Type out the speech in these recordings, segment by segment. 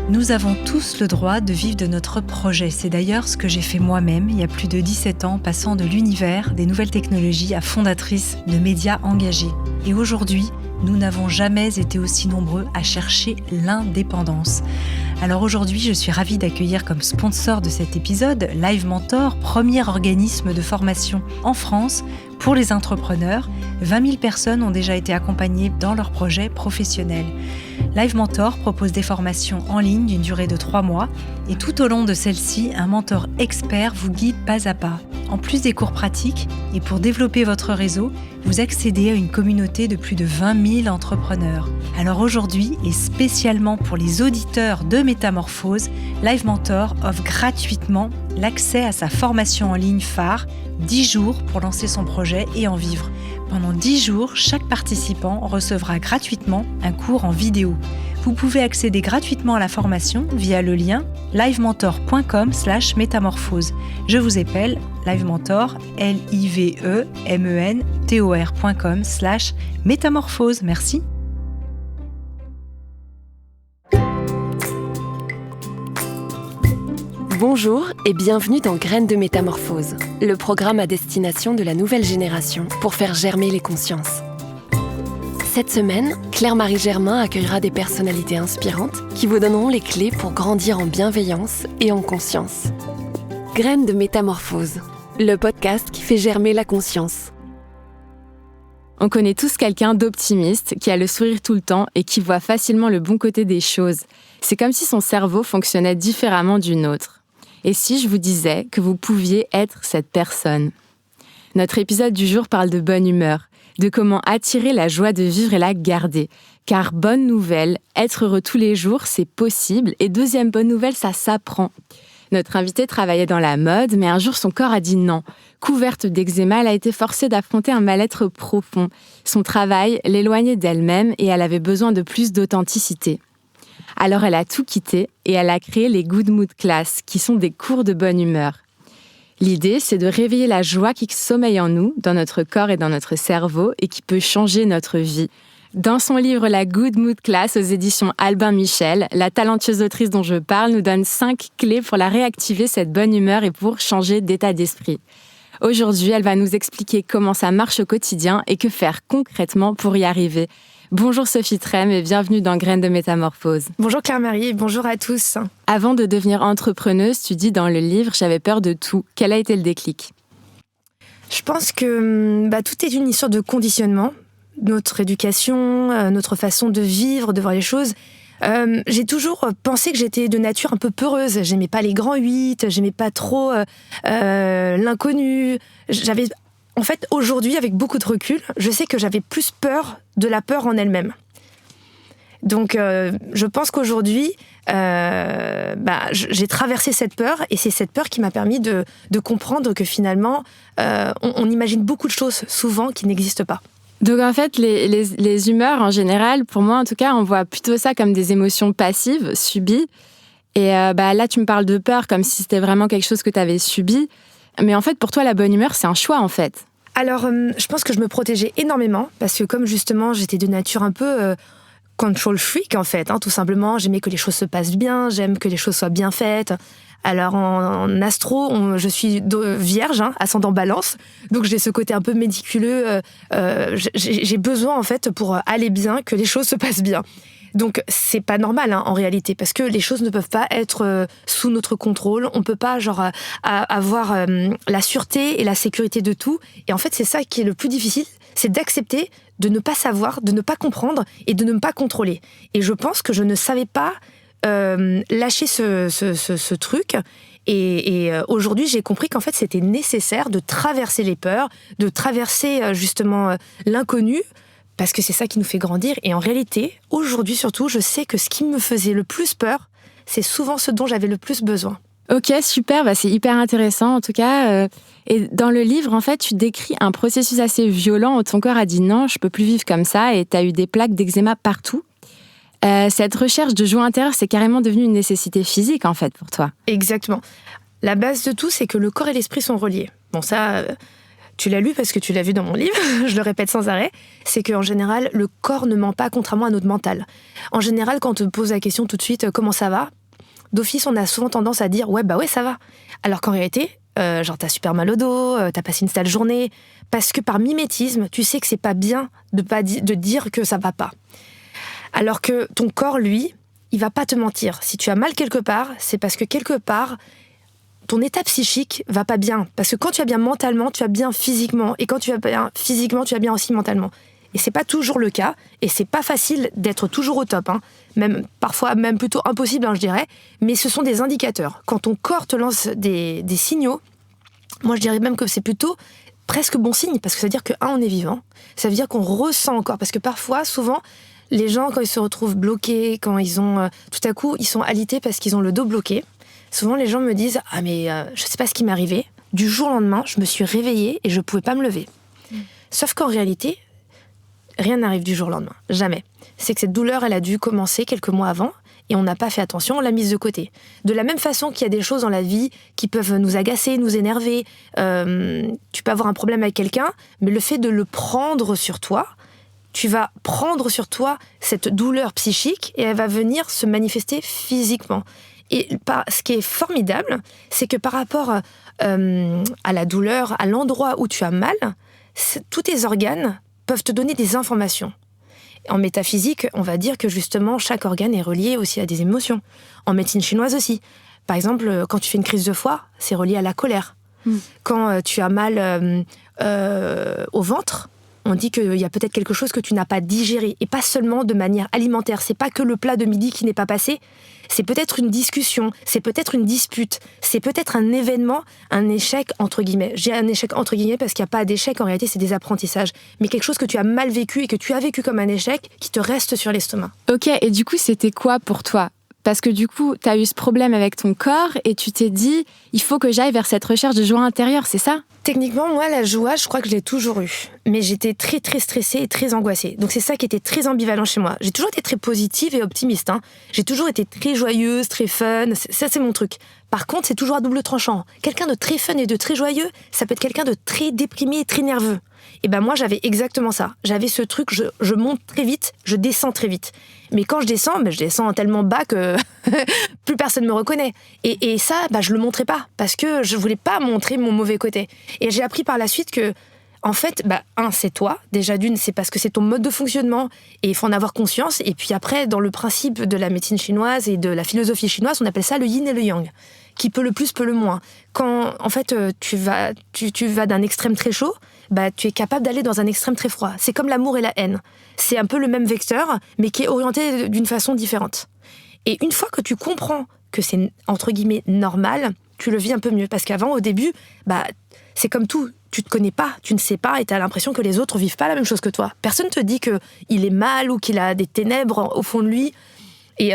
Nous avons tous le droit de vivre de notre projet. C'est d'ailleurs ce que j'ai fait moi-même il y a plus de 17 ans, passant de l'univers des nouvelles technologies à fondatrice de médias engagés. Et aujourd'hui, nous n'avons jamais été aussi nombreux à chercher l'indépendance. Alors aujourd'hui, je suis ravie d'accueillir comme sponsor de cet épisode Live Mentor, premier organisme de formation en France pour les entrepreneurs. 20 000 personnes ont déjà été accompagnées dans leurs projets professionnels. Live Mentor propose des formations en ligne d'une durée de 3 mois et tout au long de celle-ci, un mentor expert vous guide pas à pas. En plus des cours pratiques et pour développer votre réseau, vous accédez à une communauté de plus de 20 000 entrepreneurs. Alors aujourd'hui, et spécialement pour les auditeurs de Métamorphose, Live Mentor offre gratuitement l'accès à sa formation en ligne phare, 10 jours pour lancer son projet et en vivre. Pendant 10 jours, chaque participant recevra gratuitement un cours en vidéo. Vous pouvez accéder gratuitement à la formation via le lien livementor.com/métamorphose. Je vous appelle livementor, livementor.com/métamorphose. Merci. Bonjour et bienvenue dans Graines de Métamorphose, le programme à destination de la nouvelle génération pour faire germer les consciences. Cette semaine, Claire-Marie Germain accueillera des personnalités inspirantes qui vous donneront les clés pour grandir en bienveillance et en conscience. Graines de Métamorphose, le podcast qui fait germer la conscience. On connaît tous quelqu'un d'optimiste, qui a le sourire tout le temps et qui voit facilement le bon côté des choses. C'est comme si son cerveau fonctionnait différemment du nôtre. Et si je vous disais que vous pouviez être cette personne ? Notre épisode du jour parle de bonne humeur, de comment attirer la joie de vivre et la garder. Car bonne nouvelle, être heureux tous les jours, c'est possible. Et deuxième bonne nouvelle, ça s'apprend. Notre invitée travaillait dans la mode, mais un jour son corps a dit non. Couverte d'eczéma, elle a été forcée d'affronter un mal-être profond. Son travail l'éloignait d'elle-même et elle avait besoin de plus d'authenticité. Alors elle a tout quitté et elle a créé les Good Mood Class, qui sont des cours de bonne humeur. L'idée, c'est de réveiller la joie qui sommeille en nous, dans notre corps et dans notre cerveau, et qui peut changer notre vie. Dans son livre La Good Mood Class aux éditions Albin Michel, la talentueuse autrice dont je parle nous donne 5 clés pour la réactiver, cette bonne humeur, et pour changer d'état d'esprit. Aujourd'hui, elle va nous expliquer comment ça marche au quotidien et que faire concrètement pour y arriver. Bonjour Sophie Trem et bienvenue dans Graines de Métamorphose. Bonjour Claire-Marie, bonjour à tous. Avant de devenir entrepreneuse, tu dis dans le livre « J'avais peur de tout ». Quel a été le déclic ? Je pense que tout est une histoire de conditionnement. Notre éducation, notre façon de vivre, de voir les choses. J'ai toujours pensé que j'étais de nature un peu peureuse. J'aimais pas les grands 8, j'aimais pas trop l'inconnu. En fait, aujourd'hui, avec beaucoup de recul, je sais que j'avais plus peur de la peur en elle-même. Donc, je pense qu'aujourd'hui, j'ai traversé cette peur et c'est cette peur qui m'a permis de comprendre que finalement, on imagine beaucoup de choses souvent qui n'existent pas. Donc en fait, les humeurs en général, pour moi en tout cas, on voit plutôt ça comme des émotions passives, subies. Et là, tu me parles de peur comme si c'était vraiment quelque chose que tu avais subi. Mais en fait, pour toi, la bonne humeur, c'est un choix en fait. Alors, je pense que je me protégeais énormément parce que comme justement, j'étais de nature un peu control freak en fait, tout simplement. J'aimais que les choses se passent bien, j'aime que les choses soient bien faites. Alors en astro, je suis vierge, ascendant balance, donc j'ai ce côté un peu méticuleux. J'ai besoin en fait pour aller bien que les choses se passent bien. Donc c'est pas normal en réalité parce que les choses ne peuvent pas être sous notre contrôle. On peut pas avoir la sûreté et la sécurité de tout. Et en fait c'est ça qui est le plus difficile, c'est d'accepter de ne pas savoir, de ne pas comprendre et de ne pas contrôler. Et je pense que je ne savais pas lâcher ce truc. Et aujourd'hui, j'ai compris qu'en fait, c'était nécessaire de traverser les peurs, de traverser justement l'inconnu, parce que c'est ça qui nous fait grandir. Et en réalité, aujourd'hui surtout, je sais que ce qui me faisait le plus peur, c'est souvent ce dont j'avais le plus besoin. Ok, super, c'est hyper intéressant en tout cas. Et dans le livre, en fait, tu décris un processus assez violent où ton corps a dit non, je peux plus vivre comme ça, et tu as eu des plaques d'eczéma partout. Cette recherche de joie intérieure, c'est carrément devenu une nécessité physique, en fait, pour toi. Exactement. La base de tout, c'est que le corps et l'esprit sont reliés. Bon, ça, tu l'as lu parce que tu l'as vu dans mon livre, je le répète sans arrêt, c'est qu'en général, le corps ne ment pas contrairement à notre mental. En général, quand on te pose la question tout de suite, comment ça va ? D'office, on a souvent tendance à dire, ouais, ça va. Alors qu'en réalité, t'as super mal au dos, t'as passé une sale journée, parce que par mimétisme, tu sais que c'est pas bien de dire que ça va pas. Alors que ton corps, lui, il va pas te mentir. Si tu as mal quelque part, c'est parce que quelque part, ton état psychique va pas bien. Parce que quand tu vas bien mentalement, tu vas bien physiquement. Et quand tu vas bien physiquement, tu vas bien aussi mentalement. Et c'est pas toujours le cas. Et c'est pas facile d'être toujours au top. Parfois, même plutôt impossible, je dirais. Mais ce sont des indicateurs. Quand ton corps te lance des signaux, moi, je dirais même que c'est plutôt presque bon signe. Parce que ça veut dire que, on est vivant. Ça veut dire qu'on ressent encore. Parce que parfois, souvent, les gens, quand ils se retrouvent bloqués, quand ils ont... tout à coup, ils sont alités parce qu'ils ont le dos bloqué. Souvent, les gens me disent « Ah, mais je sais pas ce qui m'est arrivé. Du jour au lendemain, je me suis réveillée et je pouvais pas me lever. » Sauf qu'en réalité, rien n'arrive du jour au lendemain. Jamais. C'est que cette douleur, elle a dû commencer quelques mois avant et on n'a pas fait attention, on l'a mise de côté. De la même façon qu'il y a des choses dans la vie qui peuvent nous agacer, nous énerver. Tu peux avoir un problème avec quelqu'un, mais le fait de le prendre sur toi, tu vas prendre sur toi cette douleur psychique et elle va venir se manifester physiquement. Et ce qui est formidable, c'est que par rapport à la douleur, à l'endroit où tu as mal, tous tes organes peuvent te donner des informations. En métaphysique, on va dire que justement, chaque organe est relié aussi à des émotions. En médecine chinoise aussi. Par exemple, quand tu fais une crise de foie, c'est relié à la colère. Quand tu as mal au ventre, on dit qu'il y a peut-être quelque chose que tu n'as pas digéré, et pas seulement de manière alimentaire. C'est pas que le plat de midi qui n'est pas passé, c'est peut-être une discussion, c'est peut-être une dispute, c'est peut-être un événement, un échec entre guillemets. J'ai un échec entre guillemets parce qu'il n'y a pas d'échec, en réalité c'est des apprentissages. Mais quelque chose que tu as mal vécu et que tu as vécu comme un échec qui te reste sur l'estomac. Ok, et du coup c'était quoi pour toi ? Parce que du coup, tu as eu ce problème avec ton corps et tu t'es dit, il faut que j'aille vers cette recherche de joie intérieure, c'est ça ? Techniquement, moi, la joie, je crois que je l'ai toujours eue. Mais j'étais très, très stressée et très angoissée. Donc c'est ça qui était très ambivalent chez moi. J'ai toujours été très positive et optimiste. J'ai toujours été très joyeuse, très fun. Ça, c'est mon truc. Par contre, c'est toujours à double tranchant. Quelqu'un de très fun et de très joyeux, ça peut être quelqu'un de très déprimé et très nerveux. Et moi, j'avais exactement ça. J'avais ce truc, je monte très vite, je descends très vite. Mais quand je descends tellement bas que plus personne me reconnaît. Et ça, je le montrais pas, parce que je voulais pas montrer mon mauvais côté. Et j'ai appris par la suite que, en fait, c'est toi. Déjà d'une, c'est parce que c'est ton mode de fonctionnement, et il faut en avoir conscience. Et puis après, dans le principe de la médecine chinoise et de la philosophie chinoise, on appelle ça le yin et le yang. Qui peut le plus, peut le moins. Quand, en fait, tu vas d'un extrême très chaud, tu es capable d'aller dans un extrême très froid. C'est comme l'amour et la haine. C'est un peu le même vecteur, mais qui est orienté d'une façon différente. Et une fois que tu comprends que c'est, entre guillemets, normal, tu le vis un peu mieux. Parce qu'avant, au début, c'est comme tout. Tu te connais pas, tu ne sais pas, et tu as l'impression que les autres vivent pas la même chose que toi. Personne te dit qu'il est mal ou qu'il a des ténèbres au fond de lui. Et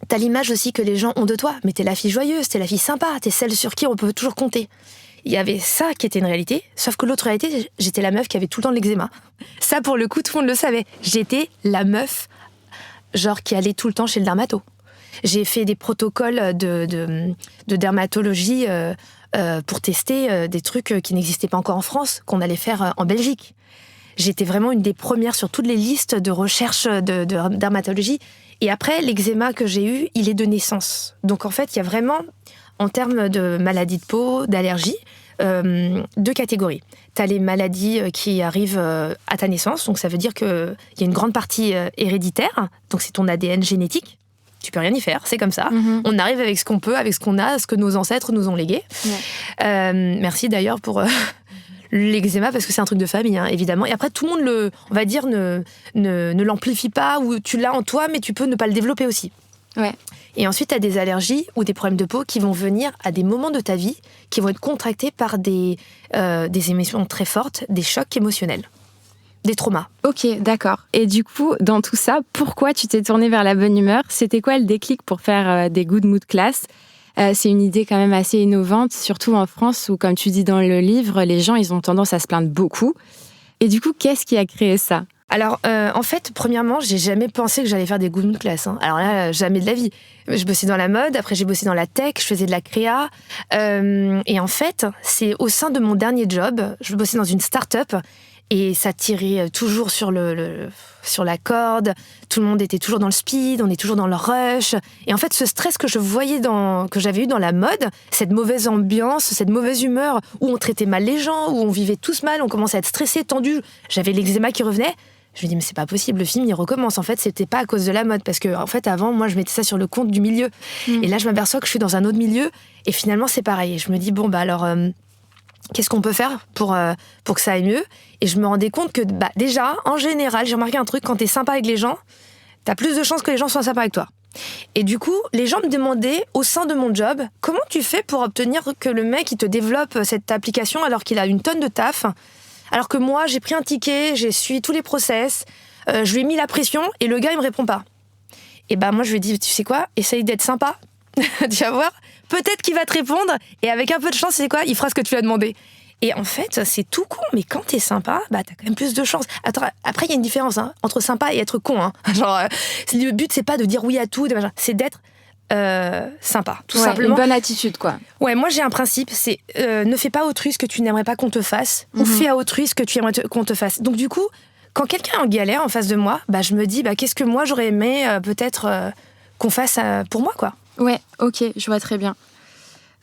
t'as l'image aussi que les gens ont de toi. Mais t'es la fille joyeuse, t'es la fille sympa, t'es celle sur qui on peut toujours compter. Il y avait ça qui était une réalité, sauf que l'autre réalité, j'étais la meuf qui avait tout le temps de l'eczéma. Ça, pour le coup, tout le monde le savait. J'étais la meuf, qui allait tout le temps chez le dermato. J'ai fait des protocoles de dermatologie pour tester des trucs qui n'existaient pas encore en France, qu'on allait faire en Belgique. J'étais vraiment une des premières sur toutes les listes de recherche de dermatologie. Et après, l'eczéma que j'ai eu, il est de naissance. Donc en fait, il y a vraiment, en termes de maladies de peau, d'allergies, deux catégories. Tu as les maladies qui arrivent à ta naissance, donc ça veut dire qu'il y a une grande partie héréditaire, donc c'est ton ADN génétique. Tu peux rien y faire, c'est comme ça. Mm-hmm. On arrive avec ce qu'on peut, avec ce qu'on a, ce que nos ancêtres nous ont légué. Ouais. Merci d'ailleurs pour l'eczéma, parce que c'est un truc de famille, évidemment. Et après, tout le monde on va dire, ne l'amplifie pas, ou tu l'as en toi, mais tu peux ne pas le développer aussi. Ouais. Et ensuite, tu as des allergies ou des problèmes de peau qui vont venir à des moments de ta vie qui vont être contractés par des émotions très fortes, des chocs émotionnels, des traumas. Ok, d'accord. Et du coup, dans tout ça, pourquoi tu t'es tournée vers la bonne humeur ? C'était quoi le déclic pour faire des Good Mood Class ? C'est une idée quand même assez innovante, surtout en France où, comme tu dis dans le livre, les gens ils ont tendance à se plaindre beaucoup. Et du coup, qu'est-ce qui a créé ça ? Alors, en fait, premièrement, j'ai jamais pensé que j'allais faire des gourmets de classe. Hein. Alors là, jamais de la vie. Je bossais dans la mode, après j'ai bossé dans la tech, je faisais de la créa. Et en fait, c'est au sein de mon dernier job, je bossais dans une start-up et ça tirait toujours sur sur la corde. Tout le monde était toujours dans le speed, on est toujours dans le rush. Et en fait, ce stress que je voyais que j'avais eu dans la mode, cette mauvaise ambiance, cette mauvaise humeur où on traitait mal les gens, où on vivait tous mal, on commençait à être stressé, tendu. J'avais l'eczéma qui revenait. Je me dis, mais c'est pas possible, le film, il recommence. En fait, c'était pas à cause de la mode, parce que, en fait, avant, moi, je mettais ça sur le compte du milieu. Et là, je m'aperçois que je suis dans un autre milieu, et finalement, c'est pareil. Et je me dis, bon, bah alors, qu'est-ce qu'on peut faire pour que ça aille mieux ? Et je me rendais compte que, déjà, en général, j'ai remarqué un truc, quand t'es sympa avec les gens, t'as plus de chances que les gens soient sympas avec toi. Et du coup, les gens me demandaient, au sein de mon job, comment tu fais pour obtenir que le mec, il te développe cette application alors qu'il a une tonne de taf ? Alors que moi, j'ai pris un ticket, j'ai suivi tous les process, je lui ai mis la pression et le gars, il me répond pas. Et moi, je lui ai dit, tu sais quoi, essaye d'être sympa. Tu vas voir, peut-être qu'il va te répondre et avec un peu de chance, tu sais quoi, il fera ce que tu lui as demandé. Et en fait, c'est tout con, mais quand t'es sympa, t'as quand même plus de chance. Attends, après, il y a une différence entre sympa et être con. Hein. Genre, le but, c'est pas de dire oui à tout, c'est d'être sympa, tout simplement. Une bonne attitude, quoi. Ouais, moi j'ai un principe, c'est ne fais pas à autrui ce que tu n'aimerais pas qu'on te fasse, ou fais à autrui ce que tu aimerais qu'on te fasse. Donc du coup, quand quelqu'un est en galère en face de moi, je me dis qu'est-ce que moi j'aurais aimé peut-être qu'on fasse pour moi, quoi. Ouais, ok, je vois très bien.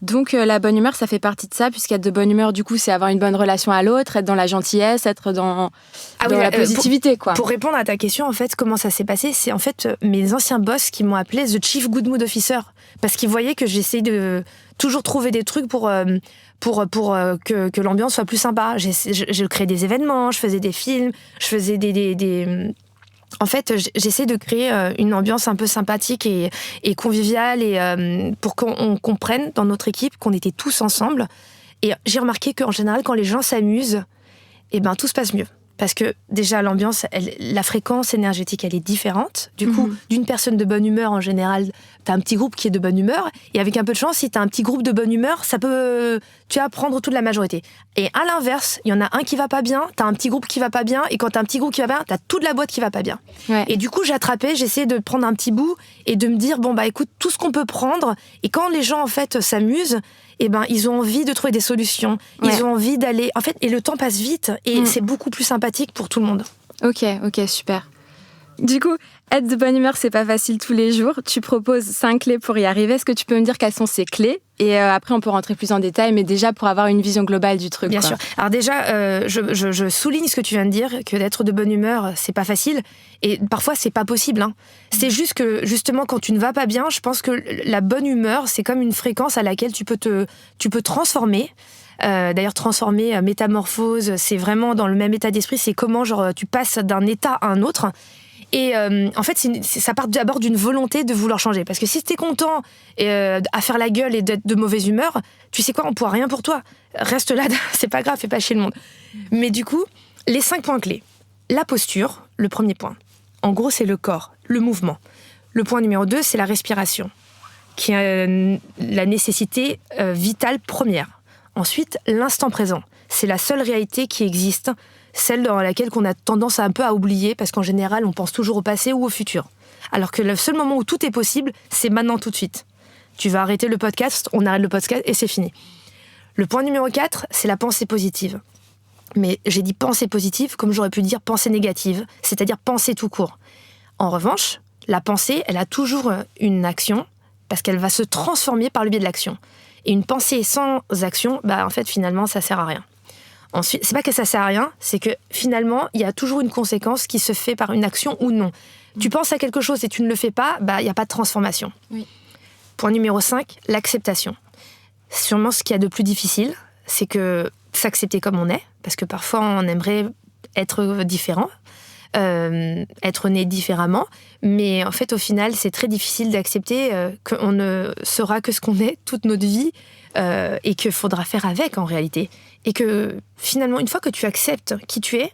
Donc la bonne humeur, ça fait partie de ça, puisqu'être de bonne humeur, du coup, c'est avoir une bonne relation à l'autre, être dans la gentillesse, être dans la positivité, quoi. Pour répondre à ta question, en fait, comment ça s'est passé, c'est en fait mes anciens boss qui m'ont appelé The Chief Good Mood Officer, parce qu'ils voyaient que j'essayais de toujours trouver des trucs pour que l'ambiance soit plus sympa. Je créais des événements, je faisais des films, je faisais En fait, j'essaie de créer une ambiance un peu sympathique et conviviale et pour qu'on comprenne dans notre équipe qu'on était tous ensemble. Et j'ai remarqué qu'en général, quand les gens s'amusent, tout se passe mieux. Parce que déjà, l'ambiance, la fréquence énergétique, elle est différente. Du coup, d'une personne de bonne humeur, en général, t'as un petit groupe qui est de bonne humeur. Et avec un peu de chance, si t'as un petit groupe de bonne humeur, tu vas prendre toute la majorité. Et à l'inverse, il y en a un qui va pas bien, t'as un petit groupe qui va pas bien. Et quand t'as un petit groupe qui va bien, t'as toute la boîte qui va pas bien. Ouais. Et du coup, j'essayais de prendre un petit bout et de me dire, écoute, tout ce qu'on peut prendre. Et quand les gens, en fait, s'amusent, ils ont envie de trouver des solutions. Ouais. Ils ont envie d'aller... En fait, et le temps passe vite. Et c'est beaucoup plus sympathique pour tout le monde. Ok, super. Du coup, être de bonne humeur, c'est pas facile tous les jours. Tu proposes 5 clés pour y arriver. Est-ce que tu peux me dire quelles sont ces clés ? Et après, on peut rentrer plus en détail, mais déjà pour avoir une vision globale du truc. Bien sûr. Alors déjà, je souligne ce que tu viens de dire, que d'être de bonne humeur, c'est pas facile. Et parfois, c'est pas possible. Hein. C'est juste que, justement, quand tu ne vas pas bien, je pense que la bonne humeur, c'est comme une fréquence à laquelle tu peux transformer. D'ailleurs, transformer, métamorphose, c'est vraiment dans le même état d'esprit. C'est comment, tu passes d'un état à un autre. Et en fait, ça part d'abord d'une volonté de vouloir changer. Parce que si t'es content à faire la gueule et d'être de mauvaise humeur, tu sais quoi, on pourra rien pour toi. Reste là, c'est pas grave, fais pas chier le monde. Mais du coup, les 5 points clés. La posture, le premier point. En gros, c'est le corps, le mouvement. Le point numéro 2, c'est la respiration, qui est la nécessité vitale première. Ensuite, l'instant présent. C'est la seule réalité qui existe, celle dans laquelle on a tendance un peu à oublier, parce qu'en général, on pense toujours au passé ou au futur. Alors que le seul moment où tout est possible, c'est maintenant, tout de suite. Tu vas arrêter le podcast, on arrête le podcast et c'est fini. Le point numéro 4, c'est la pensée positive. Mais j'ai dit pensée positive comme j'aurais pu dire pensée négative, c'est-à-dire pensée tout court. En revanche, la pensée, elle a toujours une action, parce qu'elle va se transformer par le biais de l'action. Et une pensée sans action, en fait, finalement, ça sert à rien. Ensuite, c'est pas que ça sert à rien, c'est que finalement, il y a toujours une conséquence qui se fait par une action ou non. Tu penses à quelque chose et tu ne le fais pas, il n'y a pas de transformation. Oui. Point numéro 5, l'acceptation. Sûrement ce qu'il y a de plus difficile, c'est que s'accepter comme on est, parce que parfois on aimerait être différent, être né différemment, mais en fait au final c'est très difficile d'accepter qu'on ne sera que ce qu'on est toute notre vie et qu'il faudra faire avec en réalité. Et que finalement une fois que tu acceptes qui tu es,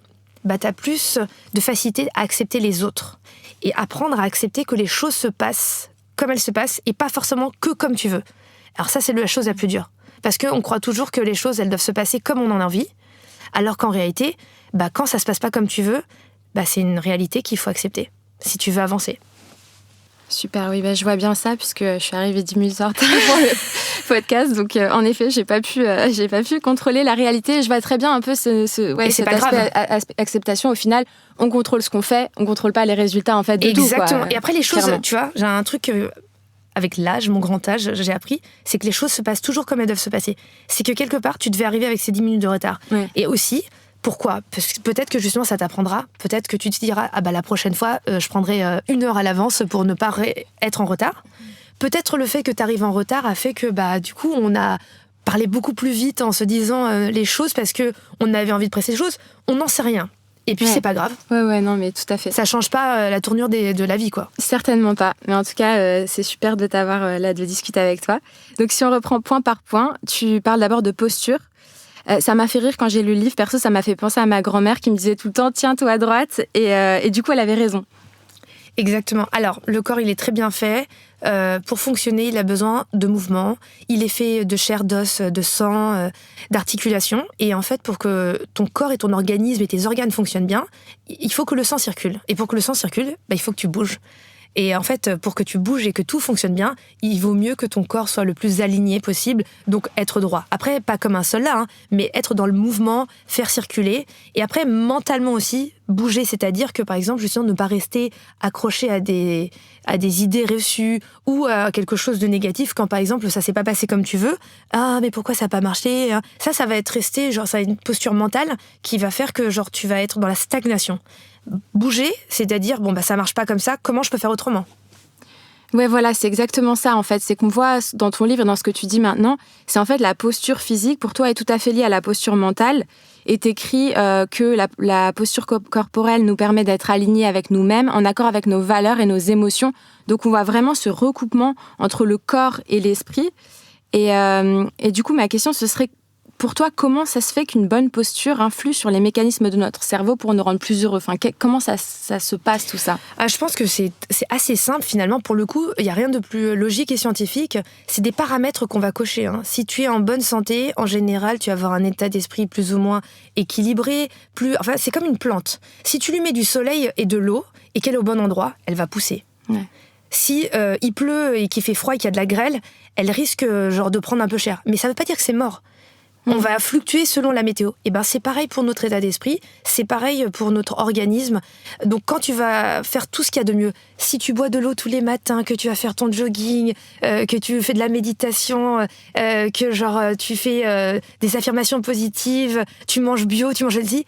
t'as plus de facilité à accepter les autres et apprendre à accepter que les choses se passent comme elles se passent et pas forcément que comme tu veux. Alors ça c'est la chose la plus dure, parce qu'on croit toujours que les choses elles doivent se passer comme on en a envie, alors qu'en réalité, quand ça se passe pas comme tu veux, c'est une réalité qu'il faut accepter si tu veux avancer. Super, oui, je vois bien ça puisque je suis arrivée 10 minutes en retard pour le podcast. Donc, en effet, j'ai pas pu contrôler la réalité. Je vois très bien un peu cet aspect acceptation. Au final, on contrôle ce qu'on fait, on contrôle pas les résultats en fait de tout. Exactement. Et après, les choses, clairement. tu vois, j'ai un truc avec l'âge, mon grand âge, j'ai appris, c'est que les choses se passent toujours comme elles doivent se passer. C'est que quelque part, tu devais arriver avec ces 10 minutes de retard. Ouais. Et aussi, pourquoi ? Parce que peut-être que justement ça t'apprendra, peut-être que tu te diras la prochaine fois je prendrai 1 heure à l'avance pour ne pas être en retard. Peut-être le fait que tu arrives en retard a fait que du coup on a parlé beaucoup plus vite en se disant les choses parce que on avait envie de presser les choses, on n'en sait rien. Et puis c'est pas grave. Ouais, non, mais tout à fait. Ça change pas la tournure de la vie, quoi. Certainement pas. Mais en tout cas, c'est super de t'avoir là, de discuter avec toi. Donc si on reprend point par point, tu parles d'abord de posture. Ça m'a fait rire quand j'ai lu le livre. Perso, ça m'a fait penser à ma grand-mère qui me disait tout le temps « tiens-toi à droite ». Et du coup, elle avait raison. Exactement. Alors, le corps, il est très bien fait. Pour fonctionner, il a besoin de mouvement. Il est fait de chair, d'os, de sang, d'articulation. Et en fait, pour que ton corps et ton organisme et tes organes fonctionnent bien, il faut que le sang circule. Et pour que le sang circule, il faut que tu bouges. Et en fait, pour que tu bouges et que tout fonctionne bien, il vaut mieux que ton corps soit le plus aligné possible, donc être droit. Après, pas comme un soldat, mais être dans le mouvement, faire circuler. Et après, mentalement aussi, bouger, c'est-à-dire que, par exemple, justement, ne pas rester accroché à des idées reçues ou à quelque chose de négatif quand, par exemple, ça s'est pas passé comme tu veux. Ah, mais pourquoi ça a pas marché ? Ça va être resté, ça a une posture mentale qui va faire que, tu vas être dans la stagnation. Bouger, c'est-à-dire, ça marche pas comme ça, comment je peux faire autrement ? Ouais, voilà, c'est exactement ça, en fait. C'est qu'on voit dans ton livre et dans ce que tu dis maintenant, c'est en fait la posture physique, pour toi, est tout à fait liée à la posture mentale. Et t'écris que la posture corporelle nous permet d'être alignés avec nous-mêmes, en accord avec nos valeurs et nos émotions. Donc, on voit vraiment ce recoupement entre le corps et l'esprit. Et du coup, ma question, ce serait, pour toi, comment ça se fait qu'une bonne posture influe sur les mécanismes de notre cerveau pour nous rendre plus heureux ? Comment ça se passe, tout ça ? Je pense que c'est assez simple, finalement. Pour le coup, il n'y a rien de plus logique et scientifique. C'est des paramètres qu'on va cocher. Si tu es en bonne santé, en général, tu vas avoir un état d'esprit plus ou moins équilibré. C'est comme une plante. Si tu lui mets du soleil et de l'eau, et qu'elle est au bon endroit, elle va pousser. Ouais. Si il pleut et qu'il fait froid et qu'il y a de la grêle, elle risque de prendre un peu cher. Mais ça ne veut pas dire que c'est mort. On va fluctuer selon la météo. Et c'est pareil pour notre état d'esprit, c'est pareil pour notre organisme. Donc quand tu vas faire tout ce qu'il y a de mieux, si tu bois de l'eau tous les matins, que tu vas faire ton jogging, que tu fais de la méditation, que tu fais des affirmations positives, tu manges bio, tu manges healthy,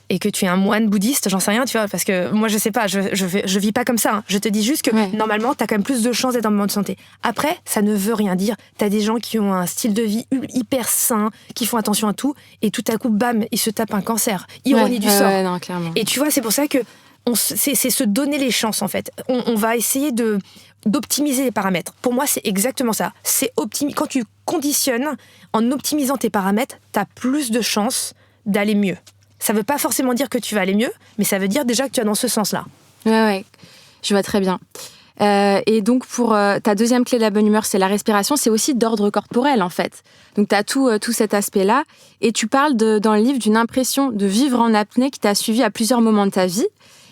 et que tu es un moine bouddhiste, j'en sais rien, tu vois, parce que moi je sais pas, je vis pas comme ça. Je te dis juste que normalement t'as quand même plus de chances d'être en bonne santé. Après, ça ne veut rien dire. T'as des gens qui ont un style de vie hyper sain, qui font attention à tout, et tout à coup, bam, ils se tapent un cancer. Ironie du sort. Non, clairement. Et tu vois, c'est pour ça que c'est se donner les chances en fait. On va essayer d'optimiser les paramètres. Pour moi, c'est exactement ça. Quand tu conditionnes en optimisant tes paramètres, t'as plus de chances d'aller mieux. Ça ne veut pas forcément dire que tu vas aller mieux, mais ça veut dire déjà que tu es dans ce sens-là. Ouais, je vois très bien. Et donc, pour ta deuxième clé de la bonne humeur, c'est la respiration. C'est aussi d'ordre corporel, en fait. Donc, tu as tout cet aspect-là. Et tu parles dans le livre d'une impression de vivre en apnée qui t'a suivi à plusieurs moments de ta vie.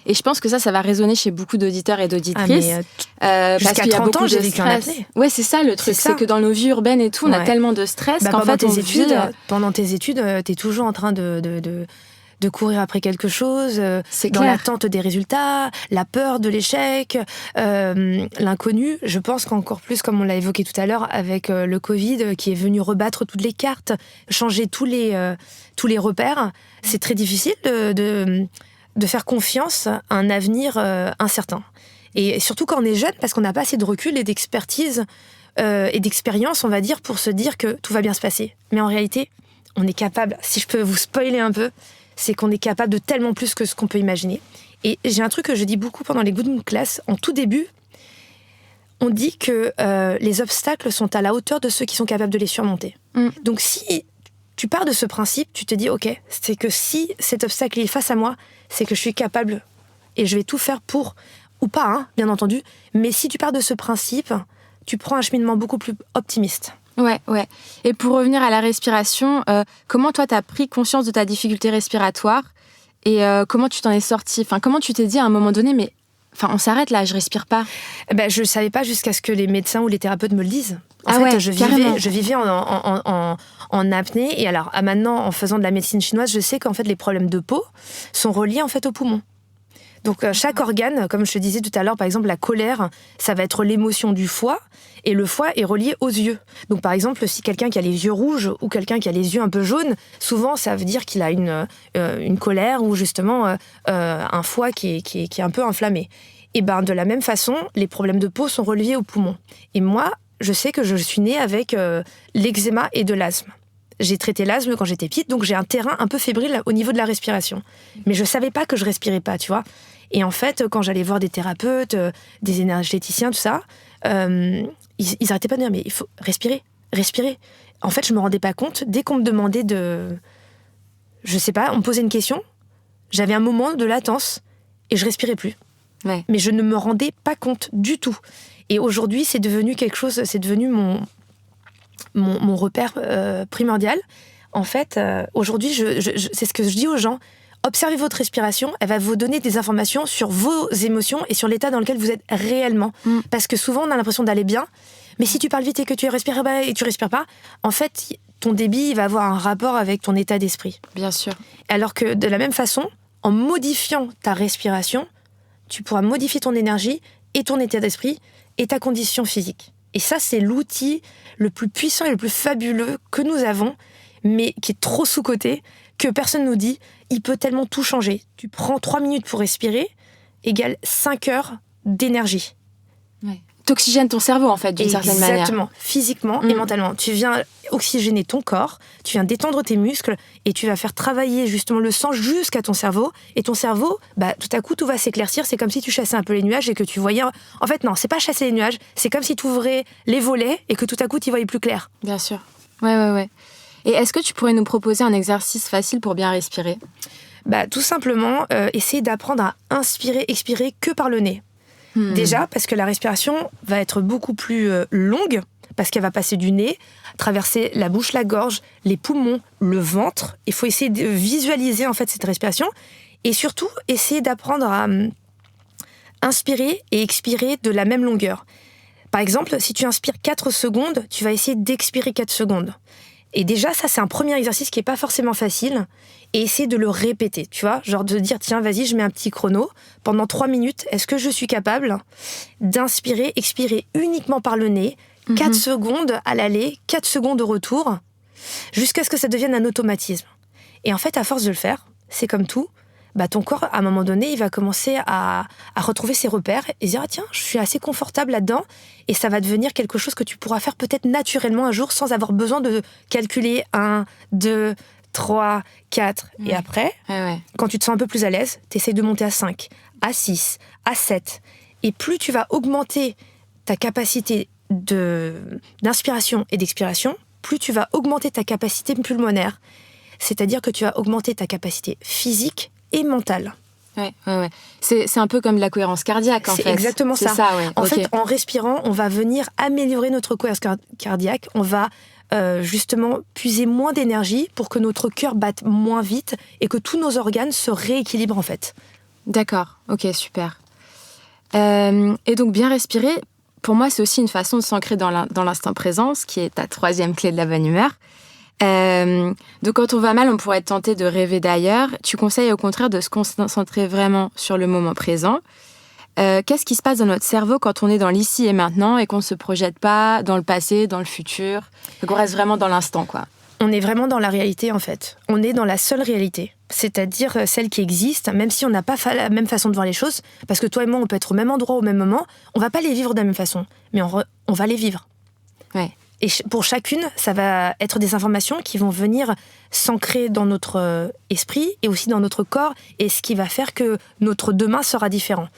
Et je pense que ça va résonner chez beaucoup d'auditeurs et d'auditrices. Jusqu'à 30 ans, j'ai vécu en apnée. Ouais, c'est ça le truc. C'est que dans nos vies urbaines et tout, on a tellement de stress qu'en fait, pendant tes études, t'es toujours en train de courir après quelque chose, dans l'attente des résultats, la peur de l'échec, l'inconnu. Je pense qu'encore plus, comme on l'a évoqué tout à l'heure, avec le Covid qui est venu rebattre toutes les cartes, changer tous les repères, c'est très difficile de faire confiance à un avenir incertain. Et surtout quand on est jeune, parce qu'on n'a pas assez de recul et d'expertise et d'expérience, on va dire, pour se dire que tout va bien se passer. Mais en réalité, on est capable, si je peux vous spoiler un peu, c'est qu'on est capable de tellement plus que ce qu'on peut imaginer. Et j'ai un truc que je dis beaucoup pendant les Good Class. En tout début, on dit que les obstacles sont à la hauteur de ceux qui sont capables de les surmonter. Donc si tu pars de ce principe, tu te dis, ok, c'est que si cet obstacle est face à moi, c'est que je suis capable et je vais tout faire pour, ou pas, bien entendu, mais si tu pars de ce principe, tu prends un cheminement beaucoup plus optimiste. Ouais. Et pour revenir à la respiration, comment toi, t'as pris conscience de ta difficulté respiratoire Et comment tu t'en es sortie ? Enfin, comment tu t'es dit à un moment donné, mais on s'arrête là, je respire pas. Je savais pas jusqu'à ce que les médecins ou les thérapeutes me le disent. Je vivais en apnée. Et alors, maintenant, en faisant de la médecine chinoise, je sais qu'en fait, les problèmes de peau sont reliés en fait aux poumons. Donc, chaque organe, comme je te disais tout à l'heure, par exemple, la colère, ça va être l'émotion du foie, et le foie est relié aux yeux. Donc, par exemple, si quelqu'un qui a les yeux rouges ou quelqu'un qui a les yeux un peu jaunes, souvent, ça veut dire qu'il a une colère ou justement un foie qui est un peu inflammé. Et de la même façon, les problèmes de peau sont reliés aux poumons. Et moi, je sais que je suis née avec l'eczéma et de l'asthme. J'ai traité l'asthme quand j'étais petite, donc j'ai un terrain un peu fébrile au niveau de la respiration. Mais je savais pas que je respirais pas, tu vois. Et en fait, quand j'allais voir des thérapeutes, des énergéticiens, tout ça, ils arrêtaient pas de dire, mais il faut respirer. En fait, je me rendais pas compte, dès qu'on me demandait je sais pas, on me posait une question, j'avais un moment de latence et je respirais plus. Ouais. Mais je ne me rendais pas compte du tout. Et aujourd'hui, c'est devenu mon repère primordial. En fait, aujourd'hui, c'est ce que je dis aux gens. Observez votre respiration, elle va vous donner des informations sur vos émotions et sur l'état dans lequel vous êtes réellement. Parce que souvent, on a l'impression d'aller bien, mais si tu parles vite et que tu respires pas, en fait, ton débit il va avoir un rapport avec ton état d'esprit. Bien sûr. Alors que de la même façon, en modifiant ta respiration, tu pourras modifier ton énergie et ton état d'esprit et ta condition physique. Et ça, c'est l'outil le plus puissant et le plus fabuleux que nous avons, mais qui est trop sous-coté, que personne nous dit. Il peut tellement tout changer. Tu prends 3 minutes pour respirer, égale 5 heures d'énergie. Ouais. T'oxygènes ton cerveau, en fait, d'une certaine manière. Exactement, physiquement et mentalement. Tu viens oxygéner ton corps, tu viens détendre tes muscles et tu vas faire travailler justement le sang jusqu'à ton cerveau. Et ton cerveau, tout à coup, tout va s'éclaircir. C'est comme si tu chassais un peu les nuages et que tu voyais... En fait, non, c'est pas chasser les nuages. C'est comme si tu ouvrais les volets et que tout à coup, tu voyais plus clair. Bien sûr. Ouais. Et est-ce que tu pourrais nous proposer un exercice facile pour bien respirer ? Tout simplement, essayer d'apprendre à inspirer, expirer que par le nez. Déjà, parce que la respiration va être beaucoup plus longue, parce qu'elle va passer du nez, traverser la bouche, la gorge, les poumons, le ventre. Il faut essayer de visualiser en fait cette respiration et surtout essayer d'apprendre à inspirer et expirer de la même longueur. Par exemple, si tu inspires 4 secondes, tu vas essayer d'expirer 4 secondes. Et déjà, ça, c'est un premier exercice qui n'est pas forcément facile. Et essayer de le répéter, tu vois. Genre de dire, tiens, vas-y, je mets un petit chrono. Pendant 3 minutes, est-ce que je suis capable d'inspirer, expirer uniquement par le nez, 4 secondes à l'aller, 4 secondes au retour, jusqu'à ce que ça devienne un automatisme. Et en fait, à force de le faire, c'est comme tout, ton corps, à un moment donné, il va commencer à retrouver ses repères et se dire, tiens, je suis assez confortable là-dedans. Et ça va devenir quelque chose que tu pourras faire peut-être naturellement un jour sans avoir besoin de calculer 1, 2, 3, 4. Et après, quand tu te sens un peu plus à l'aise, tu essaies de monter à 5, à 6, à 7. Et plus tu vas augmenter ta capacité d'inspiration et d'expiration, plus tu vas augmenter ta capacité pulmonaire. C'est-à-dire que tu vas augmenter ta capacité physique et mentale. Ouais. C'est un peu comme de la cohérence cardiaque, en fait. C'est exactement ça. En fait, en respirant, on va venir améliorer notre cohérence cardiaque. On va justement puiser moins d'énergie pour que notre cœur batte moins vite et que tous nos organes se rééquilibrent, en fait. D'accord. Ok, super. Et donc, bien respirer, pour moi, c'est aussi une façon de s'ancrer dans l'instant présent, ce qui est ta 3e clé de la bonne humeur. Donc quand on va mal, on pourrait être tenté de rêver d'ailleurs. Tu conseilles au contraire de se concentrer vraiment sur le moment présent. Qu'est-ce qui se passe dans notre cerveau quand on est dans l'ici et maintenant et qu'on ne se projette pas dans le passé, dans le futur, qu'on reste vraiment dans l'instant, quoi. On est vraiment dans la réalité, en fait. On est dans la seule réalité, c'est-à-dire celle qui existe, même si on n'a pas la même façon de voir les choses, parce que toi et moi, on peut être au même endroit au même moment, on va pas les vivre de la même façon, mais on va les vivre. Ouais. Et pour chacune, ça va être des informations qui vont venir s'ancrer dans notre esprit et aussi dans notre corps, et ce qui va faire que notre demain sera différent.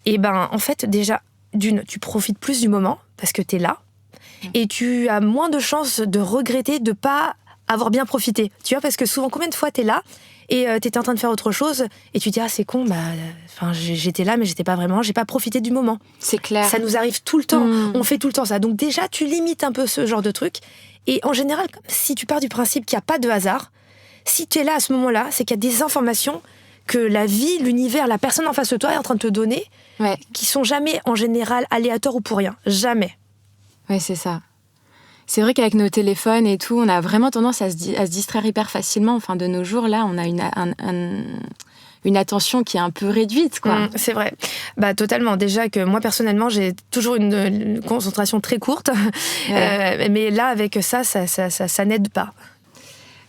Et en fait, déjà, tu profites plus du moment, parce que t'es là, et tu as moins de chances de regretter de pas avoir bien profité. Tu vois, parce que souvent, combien de fois t'es là, et t'étais en train de faire autre chose, et tu te dis, ah, c'est con, j'étais là, mais j'étais pas vraiment, j'ai pas profité du moment. C'est clair. Ça nous arrive tout le temps, on fait tout le temps ça. Donc déjà, tu limites un peu ce genre de truc. Et en général, si tu pars du principe qu'il n'y a pas de hasard, si tu es là à ce moment-là, c'est qu'il y a des informations que la vie, l'univers, la personne en face de toi est en train de te donner, qui sont jamais, en général, aléatoires ou pour rien. Jamais. Ouais, c'est ça. C'est vrai qu'avec nos téléphones et tout, on a vraiment tendance à se distraire hyper facilement. Enfin, de nos jours, là, on a une attention qui est un peu réduite, quoi. C'est vrai. Totalement. Déjà que moi, personnellement, j'ai toujours une concentration très courte. Mais là, avec ça n'aide pas.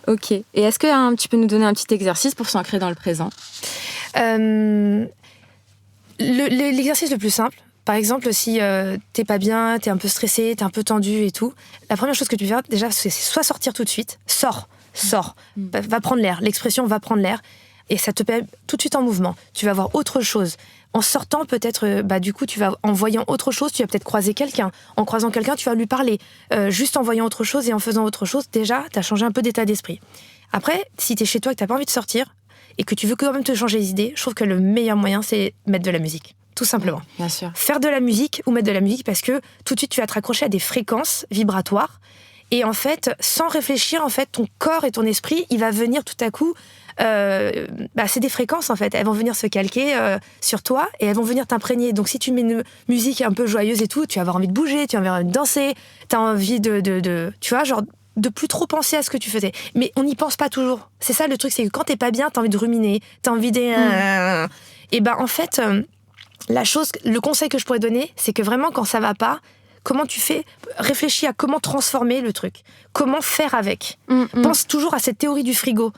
Ok. Et est-ce que tu peux nous donner un petit exercice pour s'ancrer dans le présent ? L'exercice le plus simple, par exemple, si t'es pas bien, t'es un peu stressé, t'es un peu tendu et tout, la première chose que tu fais déjà, c'est soit sortir tout de suite, sors, va prendre l'air, l'expression va prendre l'air, et ça te met tout de suite en mouvement. Tu vas voir autre chose. En sortant, peut-être, du coup, en voyant autre chose, tu vas peut-être croiser quelqu'un. En croisant quelqu'un, tu vas lui parler. Juste en voyant autre chose et en faisant autre chose, déjà, t'as changé un peu d'état d'esprit. Après, si t'es chez toi et que t'as pas envie de sortir, et que tu veux quand même te changer les idées, je trouve que le meilleur moyen, c'est mettre de la musique. Tout simplement. Bien sûr. Faire de la musique ou mettre de la musique, parce que tout de suite, tu vas te raccrocher à des fréquences vibratoires. Et en fait, sans réfléchir, en fait, ton corps et ton esprit, il va venir tout à coup... c'est des fréquences, en fait. Elles vont venir se calquer sur toi et elles vont venir t'imprégner. Donc, si tu mets une musique un peu joyeuse et tout, tu vas avoir envie de bouger, tu vas avoir envie de danser, tu as envie tu vois, genre... de plus trop penser à ce que tu faisais. Mais on n'y pense pas toujours. C'est ça le truc, c'est que quand t'es pas bien, t'as envie de ruminer, t'as envie de... Et en fait, le conseil que je pourrais donner, c'est que vraiment, quand ça va pas, comment tu fais ? Réfléchis à comment transformer le truc. Comment faire avec. Pense toujours à cette théorie du frigo.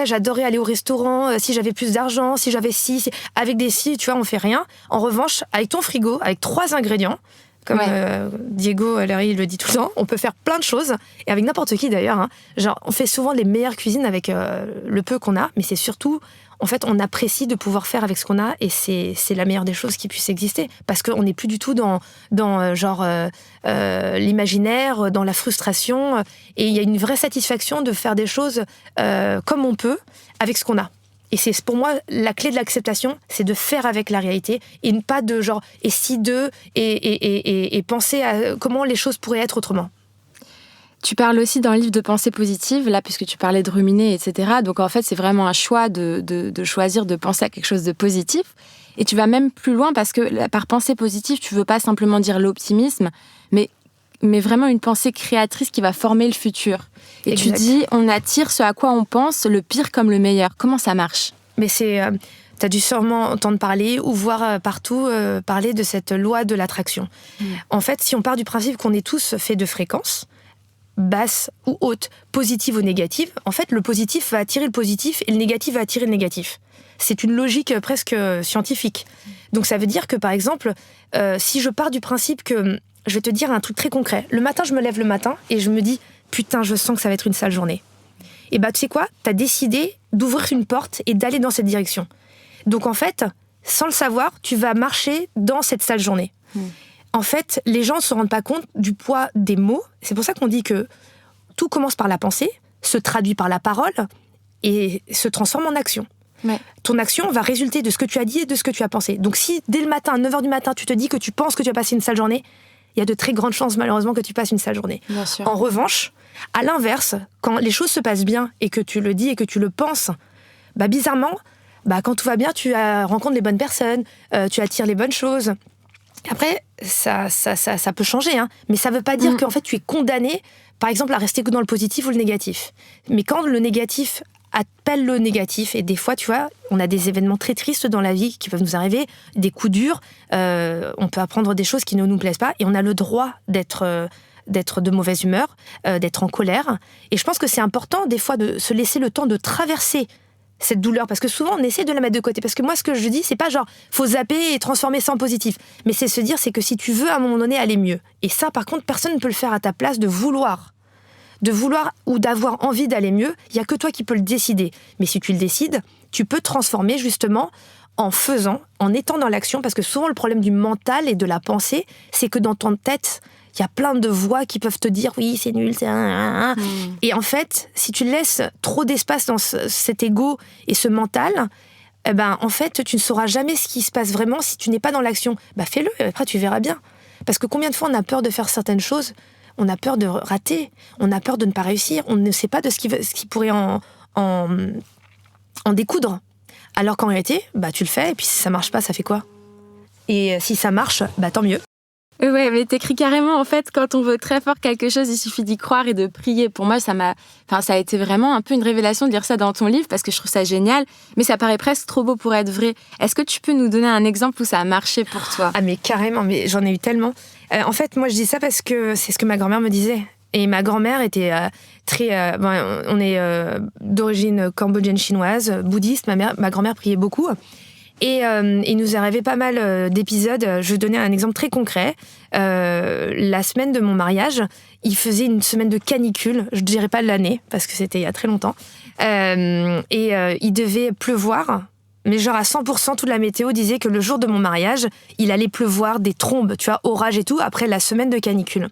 J'adorais aller au restaurant, si j'avais plus d'argent, si j'avais avec des tu vois, on fait rien. En revanche, avec ton frigo, avec 3 ingrédients, comme Diego Larry le dit tout le temps, on peut faire plein de choses, et avec n'importe qui d'ailleurs. Genre, on fait souvent les meilleures cuisines avec le peu qu'on a, mais c'est surtout, en fait, on apprécie de pouvoir faire avec ce qu'on a, et c'est la meilleure des choses qui puisse exister, parce qu'on n'est plus du tout dans l'imaginaire, dans la frustration, et il y a une vraie satisfaction de faire des choses comme on peut, avec ce qu'on a. Et c'est pour moi la clé de l'acceptation, c'est de faire avec la réalité et pas de genre et si de et penser à comment les choses pourraient être autrement. Tu parles aussi dans le livre de pensée positive, là, puisque tu parlais de ruminer, etc. Donc en fait, c'est vraiment un choix de choisir de penser à quelque chose de positif. Et tu vas même plus loin parce que par pensée positive, tu veux pas simplement dire l'optimisme, mais vraiment une pensée créatrice qui va former le futur. Et exact. Tu dis, on attire ce à quoi on pense, le pire comme le meilleur. Comment ça marche ? Mais t'as dû sûrement entendre parler ou voir partout parler de cette loi de l'attraction. En fait, si on part du principe qu'on est tous faits de fréquences, basses ou hautes, positives ou négatives, en fait, le positif va attirer le positif et le négatif va attirer le négatif. C'est une logique presque scientifique. Donc ça veut dire que, par exemple, si je pars du principe que... Je vais te dire un truc très concret. Le matin, je me lève le matin et je me dis « Putain, je sens que ça va être une sale journée. » Et tu sais quoi ? T'as décidé d'ouvrir une porte et d'aller dans cette direction. Donc en fait, sans le savoir, tu vas marcher dans cette sale journée. En fait, les gens ne se rendent pas compte du poids des mots. C'est pour ça qu'on dit que tout commence par la pensée, se traduit par la parole et se transforme en action. Ouais. Ton action va résulter de ce que tu as dit et de ce que tu as pensé. Donc si dès le matin, à 9h du matin, tu te dis que tu penses que tu vas passer une sale journée, il y a de très grandes chances malheureusement que tu passes une sale journée. Bien sûr. En revanche, à l'inverse, quand les choses se passent bien et que tu le dis et que tu le penses, bizarrement, quand tout va bien, tu rencontres les bonnes personnes, tu attires les bonnes choses. Après, ça peut changer, mais ça ne veut pas dire qu'en fait tu es condamné, par exemple, à rester que dans le positif ou le négatif. Mais quand le négatif appelle le négatif, et des fois, tu vois, on a des événements très tristes dans la vie qui peuvent nous arriver, des coups durs, on peut apprendre des choses qui ne nous plaisent pas, et on a le droit d'être de mauvaise humeur, d'être en colère. Et je pense que c'est important, des fois, de se laisser le temps de traverser cette douleur, parce que souvent, on essaie de la mettre de côté. Parce que moi, ce que je dis, c'est pas genre, faut zapper et transformer ça en positif. Mais c'est se dire, c'est que si tu veux, à un moment donné, aller mieux. Et ça, par contre, personne ne peut le faire à ta place, de vouloir ou d'avoir envie d'aller mieux, il n'y a que toi qui peux le décider. Mais si tu le décides, tu peux transformer justement en faisant, en étant dans l'action, parce que souvent le problème du mental et de la pensée, c'est que dans ton tête, il y a plein de voix qui peuvent te dire « oui, c'est nul, c'est un. » Et en fait, si tu laisses trop d'espace dans cet ego et ce mental, en fait, tu ne sauras jamais ce qui se passe vraiment si tu n'es pas dans l'action. Fais-le, et après tu verras bien. Parce que combien de fois on a peur de faire certaines choses ? On a peur de rater, on a peur de ne pas réussir, on ne sait pas de ce qui pourrait en découdre. Alors qu'en réalité, tu le fais, et puis si ça marche pas, ça fait quoi ? Et si ça marche, tant mieux. Ouais, mais t'écris carrément, en fait, quand on veut très fort quelque chose, il suffit d'y croire et de prier. Pour moi, ça a été vraiment un peu une révélation de lire ça dans ton livre, parce que je trouve ça génial, mais ça paraît presque trop beau pour être vrai. Est-ce que tu peux nous donner un exemple où ça a marché pour toi ? Ah mais carrément, mais j'en ai eu tellement. En fait, moi je dis ça parce que c'est ce que ma grand-mère me disait. Et ma grand-mère était très... on est d'origine cambodgienne chinoise, bouddhiste, ma grand-mère priait beaucoup. Et il nous est arrivé pas mal d'épisodes. Je vais donner un exemple très concret. La semaine de mon mariage, il faisait une semaine de canicule. Je ne dirais pas de l'année, parce que c'était il y a très longtemps. Il devait pleuvoir. Mais genre à 100%, toute la météo disait que le jour de mon mariage, il allait pleuvoir, des trombes, tu vois, orage et tout, après la semaine de canicule.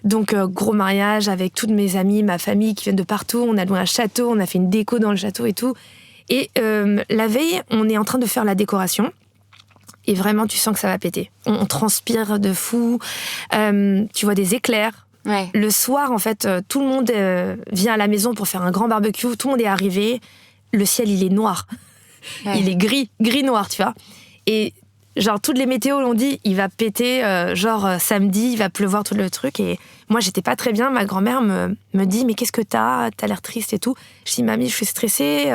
Donc, gros mariage avec toutes mes amies, ma famille qui viennent de partout. On a loué un château, on a fait une déco dans le château et tout. Et la veille, on est en train de faire la décoration. Et vraiment, tu sens que ça va péter. On transpire de fou. Tu vois des éclairs. Ouais. Le soir, en fait, tout le monde vient à la maison pour faire un grand barbecue. Tout le monde est arrivé. Le ciel, il est noir. Ouais. Il est gris-noir, tu vois. Et genre, toutes les météos l'ont dit, il va péter, samedi, il va pleuvoir tout le truc. Et moi, j'étais pas très bien. Ma grand-mère me dit, mais qu'est-ce que t'as ? T'as l'air triste et tout. Je dis, mamie, je suis stressée.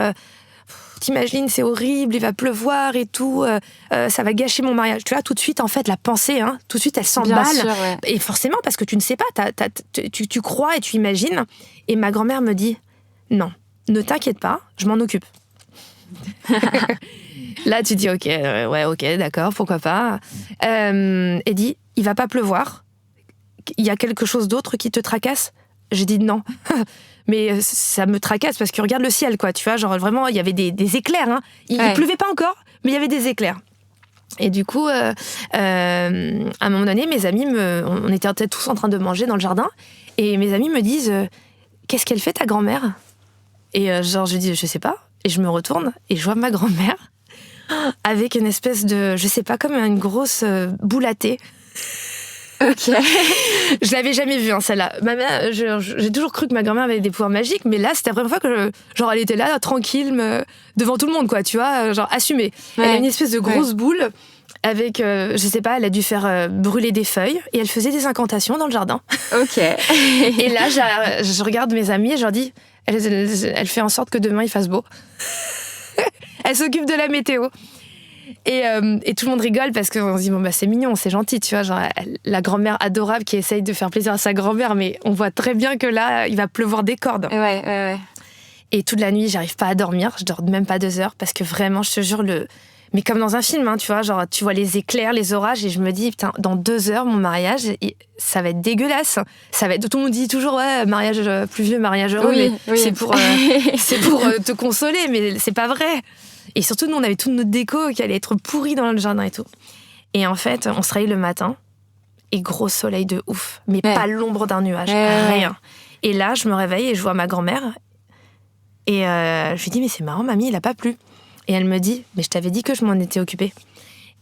T'imagines, c'est horrible, il va pleuvoir et tout, ça va gâcher mon mariage. Tu vois, tout de suite, en fait, la pensée, tout de suite, elle s'emballe. Bien sûr, ouais. Et forcément, parce que tu ne sais pas, tu crois et tu imagines. Et ma grand-mère me dit, non, ne t'inquiète pas, je m'en occupe. Là, tu dis, ok, d'accord, pourquoi pas. Et dit, il va pas pleuvoir. Il y a quelque chose d'autre qui te tracasse ? J'ai dit non. Mais ça me tracasse parce que regarde le ciel, quoi. Tu vois, genre vraiment, il y avait des éclairs. Il pleuvait pas encore, mais il y avait des éclairs. Et du coup, à un moment donné, mes amis, on était tous en train de manger dans le jardin, et mes amis me disent, qu'est-ce qu'elle fait ta grand-mère ? Et je dis, je sais pas. Et je me retourne et je vois ma grand-mère avec une espèce de, je sais pas, comme une grosse boule à thé. Ok. Je l'avais jamais vue, celle-là. Ma mère, j'ai toujours cru que ma grand-mère avait des pouvoirs magiques, mais là, c'était la première fois que, elle était là, tranquille, devant tout le monde, quoi, tu vois, assumée. Ouais. Elle a une espèce de grosse boule avec, je sais pas, elle a dû faire brûler des feuilles, et elle faisait des incantations dans le jardin. Ok. Et là, je regarde mes amis et je leur dis, elle fait en sorte que demain, il fasse beau. Elle s'occupe de la météo. Et tout le monde rigole parce qu'on se dit, c'est mignon, c'est gentil, tu vois, genre la grand-mère adorable qui essaye de faire plaisir à sa grand-mère, mais on voit très bien que là, il va pleuvoir des cordes. Ouais. Et toute la nuit, j'arrive pas à dormir, je dors même pas 2 heures, parce que vraiment, je te jure, mais comme dans un film, tu vois, genre, tu vois les éclairs, les orages, et je me dis, putain, dans 2 heures, mon mariage, ça va être dégueulasse. Ça va être, tout le monde dit toujours, ouais, mariage plus vieux, mariage heureux, oui. C'est pour te consoler, mais c'est pas vrai. Et surtout, nous, on avait toute notre déco qui allait être pourrie dans le jardin et tout. Et en fait, on se réveille le matin, et gros soleil de ouf, mais pas l'ombre d'un nuage, rien. Et là, je me réveille et je vois ma grand-mère, et je lui dis, mais c'est marrant, mamie, il a pas plu. Et elle me dit, mais je t'avais dit que je m'en étais occupée.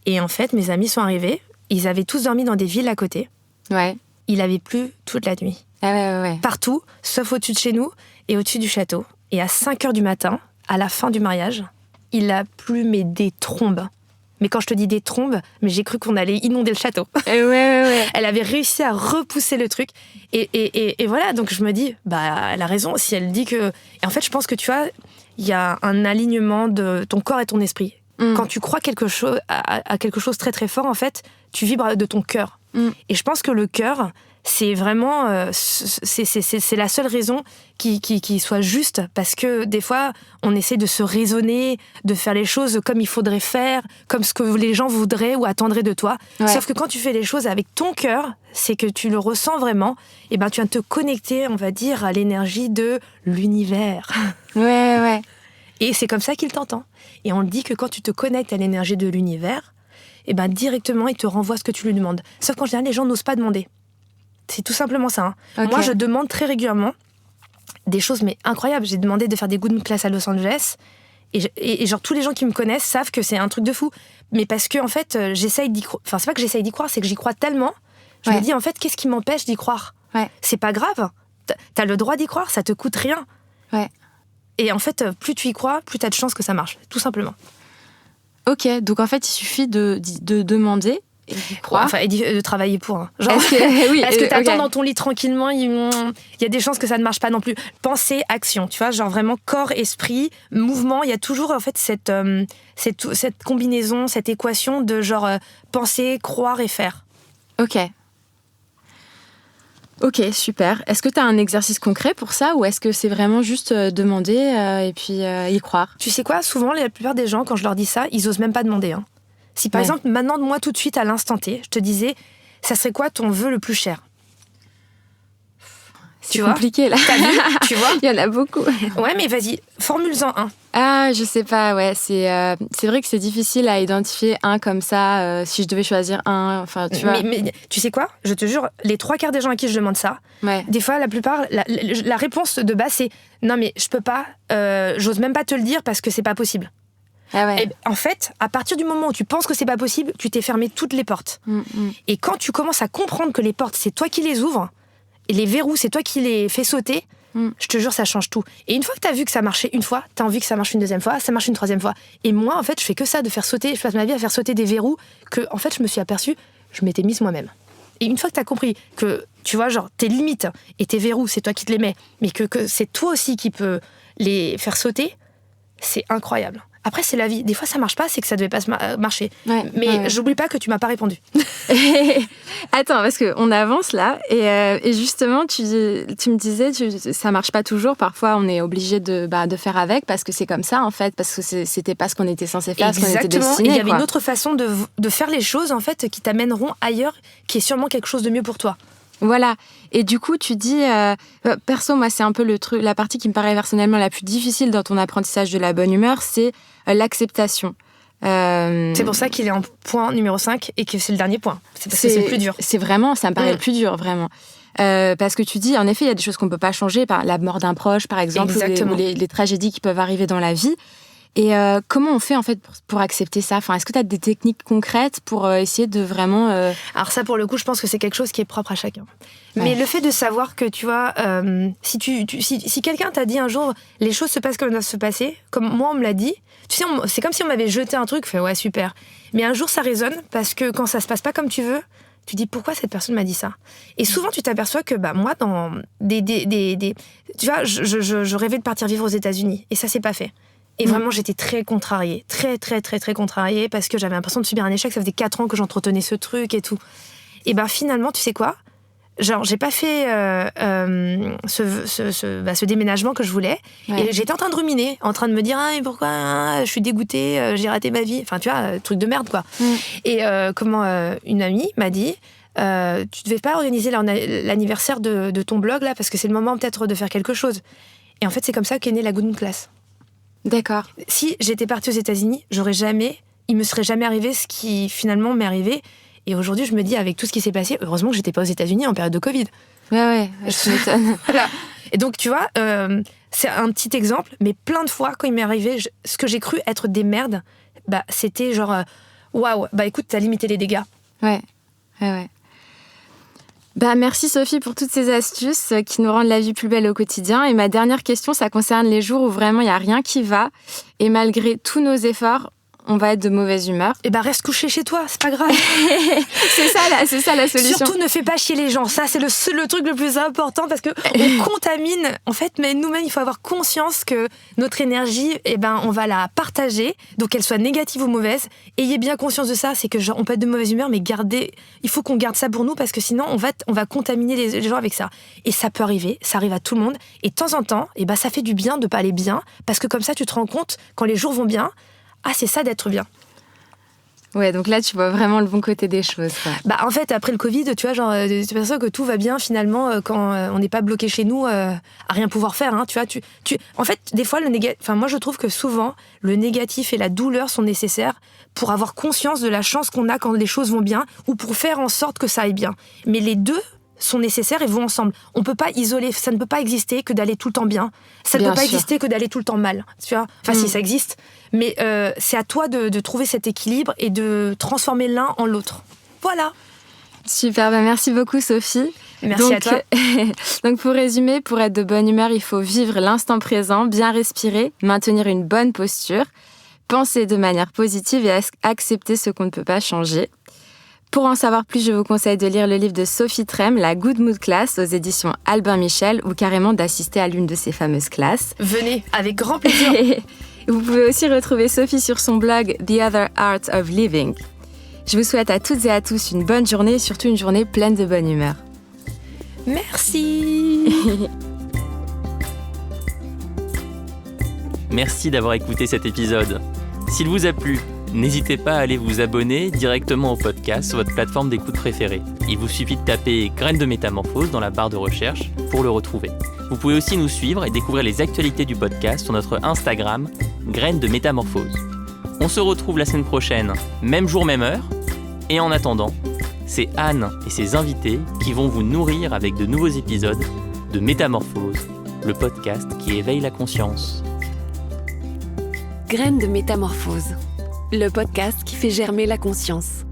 Et en fait, mes amis sont arrivés, ils avaient tous dormi dans des villes à côté. Ouais. Il avait plu toute la nuit. Ah ouais. Partout, sauf au-dessus de chez nous et au-dessus du château. Et à 5h du matin, à la fin du mariage, il a plu, mais des trombes. Mais quand je te dis des trombes, mais j'ai cru qu'on allait inonder le château. Ouais. Elle avait réussi à repousser le truc. Et voilà, donc je me dis, elle a raison si elle dit que... Et en fait, je pense que, tu vois, il y a un alignement de ton corps et ton esprit. Quand tu crois à quelque chose très très fort, en fait, tu vibres de ton cœur. Et je pense que le cœur, c'est vraiment... c'est la seule raison qui soit juste, parce que des fois, on essaie de se raisonner, de faire les choses comme il faudrait faire, comme ce que les gens voudraient ou attendraient de toi. Ouais. Sauf que quand tu fais les choses avec ton cœur, c'est que tu le ressens vraiment, et tu viens te connecter, on va dire, à l'énergie de l'univers. Ouais. Et c'est comme ça qu'il t'entend. Et on dit que quand tu te connectes à l'énergie de l'univers, directement, il te renvoie ce que tu lui demandes. Sauf qu'en général, les gens n'osent pas demander. C'est tout simplement ça. Okay. Moi, je demande très régulièrement des choses, mais incroyables. J'ai demandé de faire des good class à Los Angeles. Et genre, tous les gens qui me connaissent savent que c'est un truc de fou. Mais parce que, en fait, j'essaye d'y croire. Enfin, c'est pas que j'essaye d'y croire, c'est que j'y crois tellement. Je me dis, en fait, qu'est-ce qui m'empêche d'y croire ? C'est pas grave. T'as le droit d'y croire, ça te coûte rien. Ouais. Et en fait, plus tu y crois, plus t'as de chances que ça marche. Tout simplement. Ok, donc en fait, il suffit de demander et d'y croire. Enfin, et de travailler pour. Hein. Genre, est-ce que t'attends dans ton lit tranquillement, il y a des chances que ça ne marche pas non plus. Pensée, action, tu vois, genre vraiment corps, esprit, mouvement. Il y a toujours en fait cette combinaison, cette équation de genre penser, croire et faire. Ok, super. Est-ce que tu as un exercice concret pour ça ou est-ce que c'est vraiment juste demander et puis y croire? Tu sais quoi, souvent, la plupart des gens, quand je leur dis ça, ils osent même pas demander. Hein. Si par exemple, maintenant, moi, tout de suite, à l'instant T, je te disais, ça serait quoi ton vœu le plus cher? C'est compliqué, là. T'as vu, tu vois? Il y en a beaucoup. Ouais, mais vas-y, formule-en un. Ah, je sais pas, ouais. C'est vrai que c'est difficile à identifier un comme ça, si je devais choisir un, enfin, tu vois. Mais tu sais quoi? Je te jure, les 3/4 des gens à qui je demande ça, des fois, la plupart, la réponse de base, c'est « Non, mais je peux pas, j'ose même pas te le dire parce que c'est pas possible. » Ah ouais. Et en fait, à partir du moment où tu penses que c'est pas possible, tu t'es fermé toutes les portes. Et quand tu commences à comprendre que les portes, c'est toi qui les ouvres, et les verrous, c'est toi qui les fais sauter, je te jure, ça change tout. Et une fois que t'as vu que ça marchait une fois, t'as envie que ça marche une deuxième fois, ça marche une troisième fois. Et moi, en fait, je fais que ça, de faire sauter, je passe ma vie à faire sauter des verrous que, en fait, je me suis aperçue, je m'étais mise moi-même. Et une fois que t'as compris que, tu vois, genre, tes limites et tes verrous, c'est toi qui te les mets, mais que c'est toi aussi qui peux les faire sauter, c'est incroyable. Après, c'est la vie. Des fois, ça marche pas, c'est que ça devait pas marcher. Mais j'oublie pas que tu m'as pas répondu. Attends, parce qu'on avance là, et justement, tu me disais, ça marche pas toujours. Parfois, on est obligé de faire avec, parce que c'est comme ça, en fait, parce que c'était pas ce qu'on était censé faire, ce qu'on était destiné. Et il y avait une autre façon de faire les choses, en fait, qui t'amèneront ailleurs, qui est sûrement quelque chose de mieux pour toi. Voilà. Et du coup, tu dis, perso, moi, c'est un peu la partie qui me paraît personnellement la plus difficile dans ton apprentissage de la bonne humeur, c'est l'acceptation. C'est pour ça qu'il est en point numéro 5 et que c'est le dernier point. C'est parce que c'est le plus dur. C'est vraiment, ça me paraît le plus dur, vraiment. Parce que tu dis, en effet, il y a des choses qu'on ne peut pas changer, par la mort d'un proche, par exemple, ou les tragédies qui peuvent arriver dans la vie. Et comment on fait en fait pour accepter ça? Enfin, est-ce que tu as des techniques concrètes pour essayer de vraiment... Alors ça, pour le coup, je pense que c'est quelque chose qui est propre à chacun. Mais le fait de savoir que, tu vois, si quelqu'un t'a dit un jour, les choses se passent comme elles doivent se passer, comme moi on me l'a dit, tu sais, c'est comme si on m'avait jeté un truc, fait ouais, super. Mais un jour, ça résonne, parce que quand ça se passe pas comme tu veux, tu dis pourquoi cette personne m'a dit ça. Et souvent, tu t'aperçois que moi, dans tu vois, je rêvais de partir vivre aux États-Unis, et ça s'est pas fait. Et vraiment, j'étais très contrariée, très, très, très, très contrariée, parce que j'avais l'impression de subir un échec. Ça faisait 4 ans que j'entretenais ce truc et tout. Et finalement, tu sais quoi? Genre, j'ai pas fait ce déménagement que je voulais. Ouais. Et j'étais en train de ruminer, en train de me dire mais pourquoi je suis dégoûtée, j'ai raté ma vie. Enfin, tu vois, truc de merde, quoi. Et une amie m'a dit tu devais pas organiser l'anniversaire de ton blog, là, parce que c'est le moment peut-être de faire quelque chose. Et en fait, c'est comme ça qu'est née la Good Moon Class. D'accord. Si j'étais partie aux États-Unis, il me serait jamais arrivé ce qui finalement m'est arrivé. Et aujourd'hui, je me dis, avec tout ce qui s'est passé, heureusement que j'étais pas aux États-Unis en période de Covid. Ouais, je m'étonne. Voilà. Et donc, tu vois, c'est un petit exemple, mais plein de fois, quand il m'est arrivé, ce que j'ai cru être des merdes, c'était genre, waouh, écoute, t'as limité les dégâts. Ouais. Merci Sophie pour toutes ces astuces qui nous rendent la vie plus belle au quotidien. Et ma dernière question, ça concerne les jours où vraiment il n'y a rien qui va. Et malgré tous nos efforts, on va être de mauvaise humeur. Et reste couché chez toi, c'est pas grave. c'est ça la solution. Surtout ne fais pas chier les gens. Ça, c'est le truc le plus important parce que on contamine. En fait, mais nous-mêmes, il faut avoir conscience que notre énergie, on va la partager. Donc, qu'elle soit négative ou mauvaise. Ayez bien conscience de ça. C'est que on peut être de mauvaise humeur, mais il faut qu'on garde ça pour nous parce que sinon, on va contaminer les gens avec ça. Et ça peut arriver. Ça arrive à tout le monde. Et de temps en temps, ça fait du bien de pas aller bien parce que comme ça, tu te rends compte quand les jours vont bien. Ah, c'est ça d'être bien. Ouais, donc là, tu vois vraiment le bon côté des choses. Quoi. En fait, après le Covid, tu vois, genre, tu penses que tout va bien finalement quand on n'est pas bloqué chez nous à rien pouvoir faire. Hein, tu vois, en fait, des fois, moi, je trouve que souvent, le négatif et la douleur sont nécessaires pour avoir conscience de la chance qu'on a quand les choses vont bien ou pour faire en sorte que ça aille bien. Mais les deux sont nécessaires et vont ensemble. On peut pas isoler, ça ne peut pas exister que d'aller tout le temps bien. Ça ne peut pas exister que d'aller tout le temps mal. Tu vois, si ça existe, mais c'est à toi de trouver cet équilibre et de transformer l'un en l'autre. Voilà. Super, merci beaucoup Sophie. Merci à toi. Donc pour résumer, pour être de bonne humeur, il faut vivre l'instant présent, bien respirer, maintenir une bonne posture, penser de manière positive et accepter ce qu'on ne peut pas changer. Pour en savoir plus, je vous conseille de lire le livre de Sophie Trem, La Good Mood Class, aux éditions Albin Michel, ou carrément d'assister à l'une de ces fameuses classes. Venez, avec grand plaisir. Vous pouvez aussi retrouver Sophie sur son blog The Other Art of Living. Je vous souhaite à toutes et à tous une bonne journée et surtout une journée pleine de bonne humeur. Merci. Merci d'avoir écouté cet épisode. S'il vous a plu, n'hésitez pas à aller vous abonner directement au podcast sur votre plateforme d'écoute préférée. Il vous suffit de taper Graines de Métamorphose dans la barre de recherche pour le retrouver. Vous pouvez aussi nous suivre et découvrir les actualités du podcast sur notre Instagram, Graines de Métamorphose. On se retrouve la semaine prochaine, même jour, même heure. Et en attendant, c'est Anne et ses invités qui vont vous nourrir avec de nouveaux épisodes de Métamorphose, le podcast qui éveille la conscience. Graines de Métamorphose, le podcast qui fait germer la conscience.